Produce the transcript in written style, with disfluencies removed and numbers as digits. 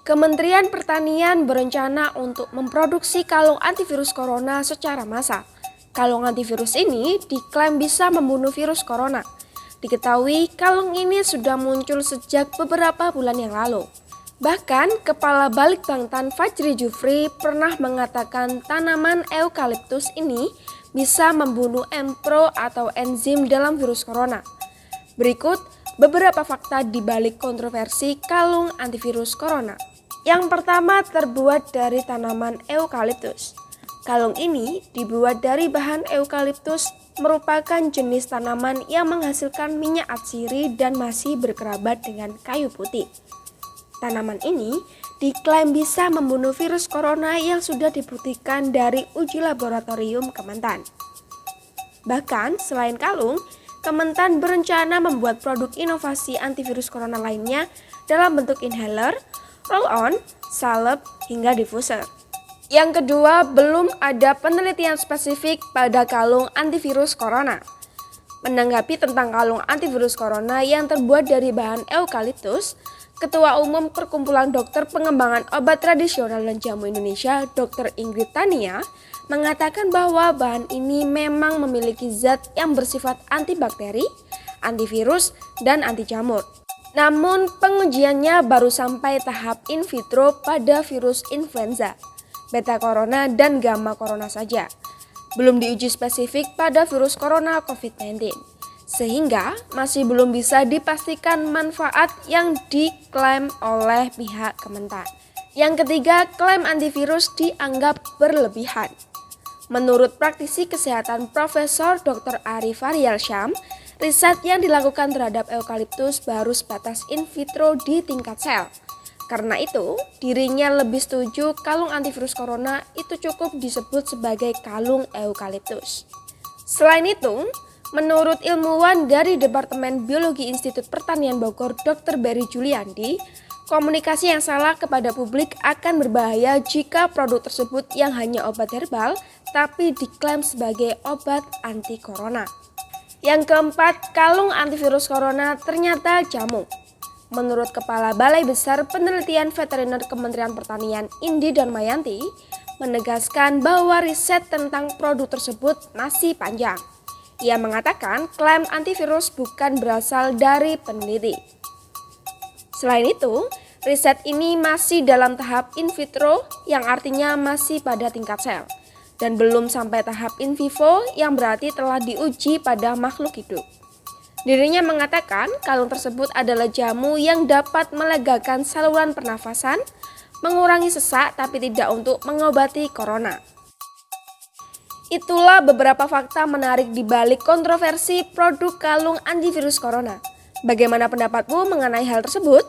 Kementerian Pertanian berencana untuk memproduksi kalung antivirus corona secara massal. Kalung antivirus ini diklaim bisa membunuh virus corona. Diketahui kalung ini sudah muncul sejak beberapa bulan yang lalu. Bahkan, Kepala Balitbangtan Fajri Jufri pernah mengatakan tanaman eukaliptus ini bisa membunuh empro atau enzim dalam virus corona. Berikut beberapa fakta di balik kontroversi kalung antivirus corona. Yang pertama, terbuat dari tanaman eukaliptus. Kalung ini dibuat dari bahan eukaliptus, merupakan jenis tanaman yang menghasilkan minyak atsiri dan masih berkerabat dengan kayu putih. Tanaman ini diklaim bisa membunuh virus corona yang sudah dibuktikan dari uji laboratorium Kementan. Bahkan selain kalung, Kementan berencana membuat produk inovasi antivirus corona lainnya dalam bentuk inhaler, roll-on, salep, hingga diffuser. Yang kedua, belum ada penelitian spesifik pada kalung antivirus corona. Menanggapi tentang kalung antivirus corona yang terbuat dari bahan eukaliptus, Ketua Umum Perkumpulan Dokter Pengembangan Obat Tradisional dan Jamu Indonesia, Dr. Ingrid Tania, mengatakan bahwa bahan ini memang memiliki zat yang bersifat antibakteri, antivirus, dan anti jamur. Namun pengujiannya baru sampai tahap in vitro pada virus influenza, beta corona, dan gamma corona saja. Belum diuji spesifik pada virus corona COVID-19. Sehingga masih belum bisa dipastikan manfaat yang diklaim oleh pihak Kementan. Yang ketiga, klaim antivirus dianggap berlebihan. Menurut praktisi kesehatan Profesor Dr. Arif Faryalsyam, riset yang dilakukan terhadap eukaliptus baru sebatas in vitro di tingkat sel. Karena itu, dirinya lebih setuju kalung antivirus corona itu cukup disebut sebagai kalung eukaliptus. Selain itu, menurut ilmuwan dari Departemen Biologi Institut Pertanian Bogor, Dr. Berry Juliandi, komunikasi yang salah kepada publik akan berbahaya jika produk tersebut yang hanya obat herbal tapi diklaim sebagai obat anti corona. Yang keempat, kalung antivirus corona ternyata jamu. Menurut Kepala Balai Besar Penelitian Veteriner Kementerian Pertanian Indi Darmayanti, menegaskan bahwa riset tentang produk tersebut masih panjang. Ia mengatakan klaim antivirus bukan berasal dari peneliti. Selain itu, riset ini masih dalam tahap in vitro yang artinya masih pada tingkat sel dan belum sampai tahap in vivo yang berarti telah diuji pada makhluk hidup. Dirinya mengatakan kalung tersebut adalah jamu yang dapat melegakan saluran pernafasan, mengurangi sesak tapi tidak untuk mengobati corona. Itulah beberapa fakta menarik di balik kontroversi produk kalung antivirus corona. Bagaimana pendapatmu mengenai hal tersebut?